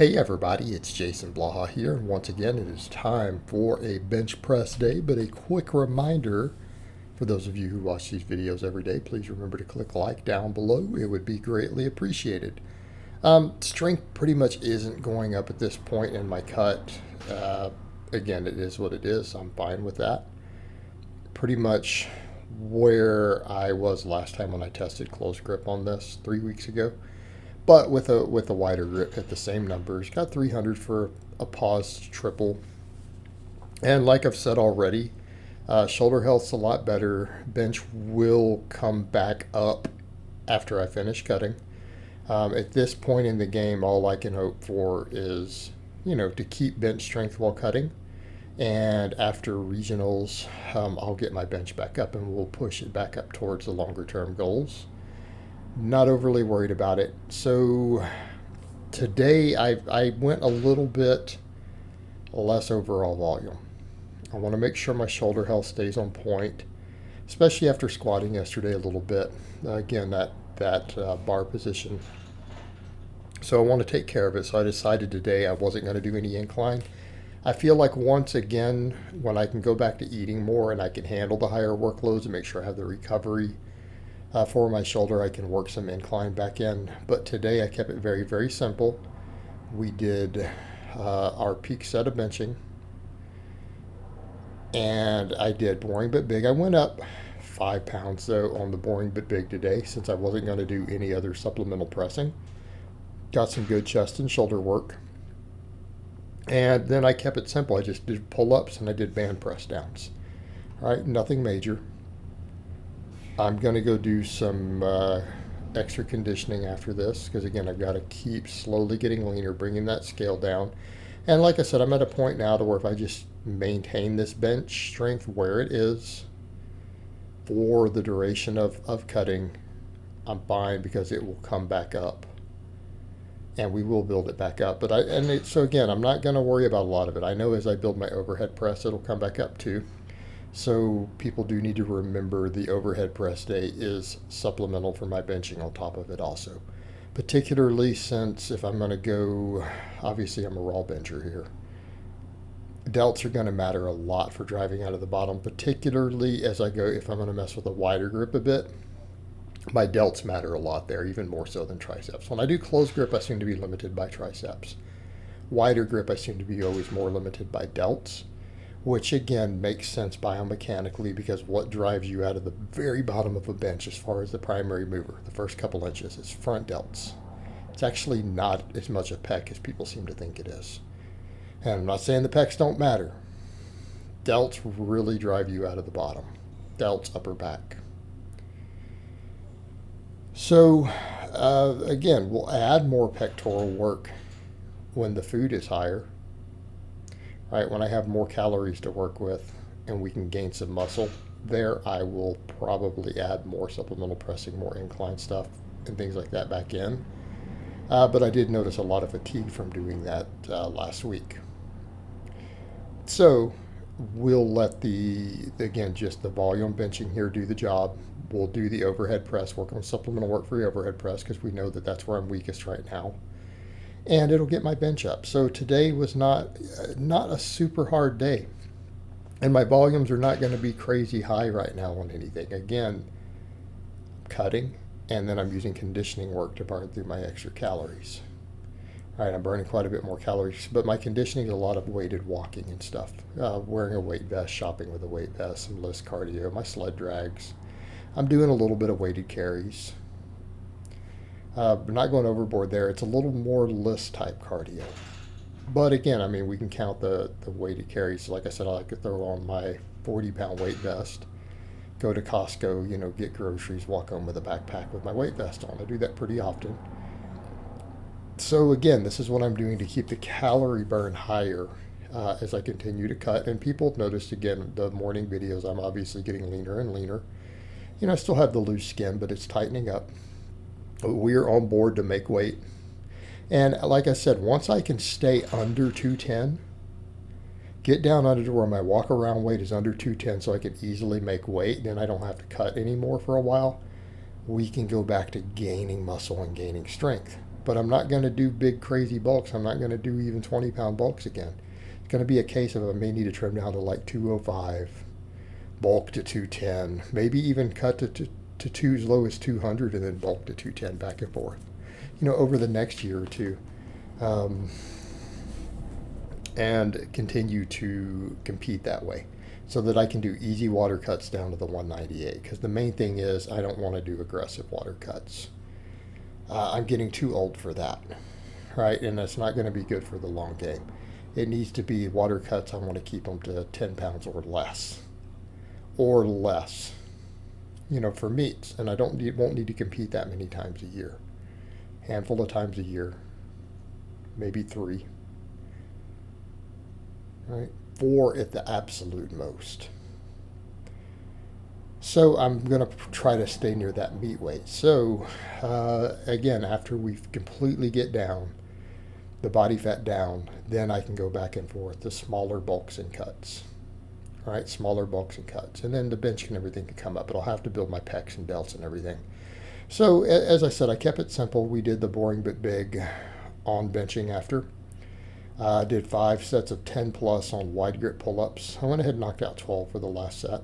Hey everybody, it's Jason Blaha here, and once again it is time for a bench press day, but a quick reminder for those of you who watch these videos every day, please remember to click like down below. It would be greatly appreciated. Strength pretty much isn't going up at this point in my cut. Again, it is what it is. I'm fine with that. Pretty much where I was last time when I tested close grip on this 3 weeks ago, but with a wider grip at the same numbers. Got 300 for a paused triple, and like I've said already, shoulder health's a lot better. Bench will come back up after I finish cutting. At this point in the game, all I can hope for is, to keep bench strength while cutting. And after regionals, I'll get my bench back up and we'll push it back up towards the longer term goals. Not overly worried about it. So today I went a little bit less overall volume. I want to make sure my shoulder health stays on point, especially after squatting yesterday a little bit. Again, that bar position. So I want to take care of it. So I decided today I wasn't going to do any incline. I feel like once again, when I can go back to eating more and I can handle the higher workloads and make sure I have the recovery for my shoulder, I can work some incline back in. But today I kept it very, very simple. We did our peak set of benching, and I did boring but big. I went up 5 pounds though on the boring but big today, since I wasn't going to do any other supplemental pressing. Got some good chest and shoulder work. And then I kept it simple. I just did pull-ups and I did band press downs. All right, nothing major. I'm going to go do some extra conditioning after this, because again, I've got to keep slowly getting leaner, bringing that scale down. And like I said, I'm at a point now to where if I just maintain this bench strength where it is for the duration of cutting, I'm fine, because it will come back up. And we will build it back up. So again, I'm not going to worry about a lot of it. I know as I build my overhead press, it'll come back up too. So people do need to remember the overhead press day is supplemental for my benching on top of it also. Particularly since if I'm going to go, obviously I'm a raw bencher here. Delts are going to matter a lot for driving out of the bottom, particularly as I go, if I'm going to mess with a wider grip a bit. My delts matter a lot there, even more so than triceps. When I do close grip, I seem to be limited by triceps. Wider grip, I seem to be always more limited by delts, which again makes sense biomechanically, because what drives you out of the very bottom of a bench as far as the primary mover, the first couple inches, is front delts. It's actually not as much a pec as people seem to think it is. And I'm not saying the pecs don't matter. Delts really drive you out of the bottom. Delts, upper back. So again, we'll add more pectoral work when the food is higher, right? When I have more calories to work with and we can gain some muscle there, I will probably add more supplemental pressing, more incline stuff and things like that back in. But I did notice a lot of fatigue from doing that last week. So we'll let just the volume benching here do the job. We'll do the overhead press, work on supplemental work for the overhead press, because we know that that's where I'm weakest right now. And it'll get my bench up. So today was not a super hard day. And my volumes are not going to be crazy high right now on anything. Again, I'm cutting, and then I'm using conditioning work to burn through my extra calories. All right, I'm burning quite a bit more calories, but my conditioning is a lot of weighted walking and stuff. Wearing a weight vest, shopping with a weight vest, some list cardio, my sled drags. I'm doing a little bit of weighted carries. But not going overboard there. It's a little more list type cardio. But again, I mean, we can count the weighted carries. Like I said, I like to throw on my 40-pound weight vest, go to Costco, get groceries, walk home with a backpack with my weight vest on. I do that pretty often. So again, this is what I'm doing to keep the calorie burn higher as I continue to cut. And people have noticed, again, the morning videos, I'm obviously getting leaner and leaner. I still have the loose skin, but it's tightening up. We're on board to make weight. And like I said, once I can stay under 210, get down under to where my walk around weight is under 210 so I can easily make weight, then I don't have to cut anymore for a while, we can go back to gaining muscle and gaining strength. but I'm not going to do big crazy bulks. I'm not going to do even 20-pound bulks again. It's going to be a case of I may need to trim down to like 205, bulk to 210, maybe even cut to two as low as 200 and then bulk to 210 back and forth, over the next year or two. And continue to compete that way so that I can do easy water cuts down to the 198. Because the main thing is I don't want to do aggressive water cuts. I'm getting too old for that, right? And that's not going to be good for the long game. It needs to be water cuts. I want to keep them to 10 pounds or less. For meets. And I won't need to compete that many times a year. Handful of times a year, maybe 3. Right? 4 at the absolute most. So I'm going to try to stay near that meet weight. So again, after we completely get down, the body fat down, then I can go back and forth to smaller bulks and cuts. All right, smaller bulks and cuts. And then the bench and everything can come up, but I'll have to build my pecs and delts and everything. So as I said, I kept it simple. We did the boring but big on benching after. I did 5 sets of 10 plus on wide grip pull-ups. I went ahead and knocked out 12 for the last set.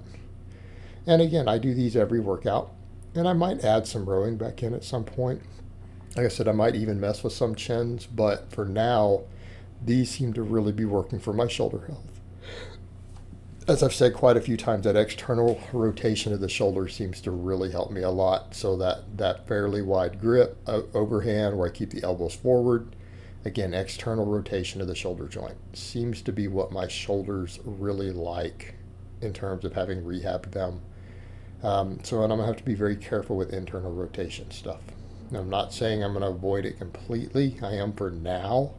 And again, I do these every workout. And I might add some rowing back in at some point. Like I said, I might even mess with some chins. But for now, these seem to really be working for my shoulder health. As I've said quite a few times, that external rotation of the shoulder seems to really help me a lot. So that fairly wide grip overhand where I keep the elbows forward. Again, external rotation of the shoulder joint seems to be what my shoulders really like in terms of having rehabbed them. And I'm going to have to be very careful with internal rotation stuff. Now, I'm not saying I'm going to avoid it completely. I am for now,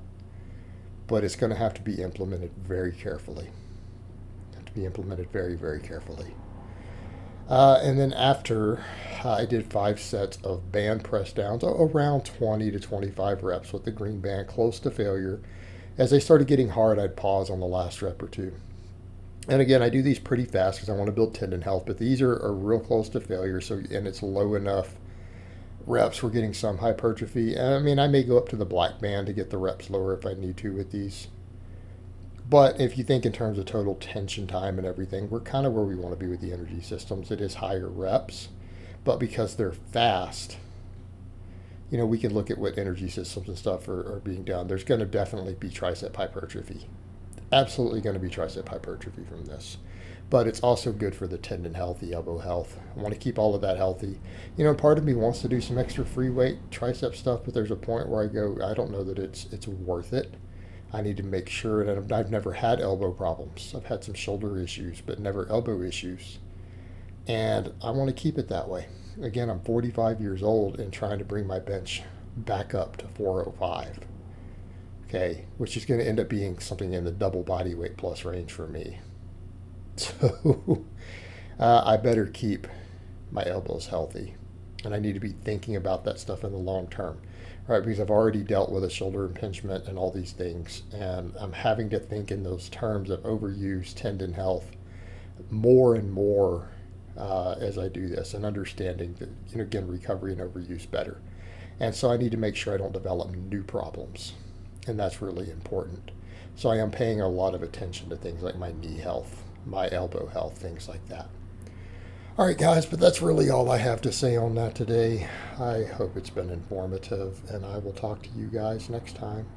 but it's going to have to be implemented very carefully. Very, very carefully. And then after, I did 5 sets of band press downs, around 20 to 25 reps with the green band, close to failure. As they started getting hard, I'd pause on the last rep or two. And again, I do these pretty fast because I want to build tendon health, but these are real close to failure, and it's low enough reps. We're getting some hypertrophy. I mean, I may go up to the black band to get the reps lower if I need to with these. But if you think in terms of total tension time and everything, we're kind of where we want to be with the energy systems. It is higher reps, but because they're fast, we can look at what energy systems and stuff are being done. There's going to definitely be tricep hypertrophy. Absolutely going to be tricep hypertrophy from this. But it's also good for the tendon health, the elbow health. I want to keep all of that healthy. Part of me wants to do some extra free weight tricep stuff, but there's a point where I go, I don't know that it's worth it. I need to make sure that I've never had elbow problems. I've had some shoulder issues, but never elbow issues. And I want to keep it that way. Again, I'm 45 years old and trying to bring my bench back up to 405. Okay, which is going to end up being something in the double body weight plus range for me. So I better keep my elbows healthy. And I need to be thinking about that stuff in the long term. Right, because I've already dealt with a shoulder impingement and all these things, and I'm having to think in those terms of overuse, tendon health, more and more as I do this, and understanding that, again, recovery and overuse better. And so I need to make sure I don't develop new problems, and that's really important. So I am paying a lot of attention to things like my knee health, my elbow health, things like that. All right, guys, but that's really all I have to say on that today. I hope it's been informative, and I will talk to you guys next time.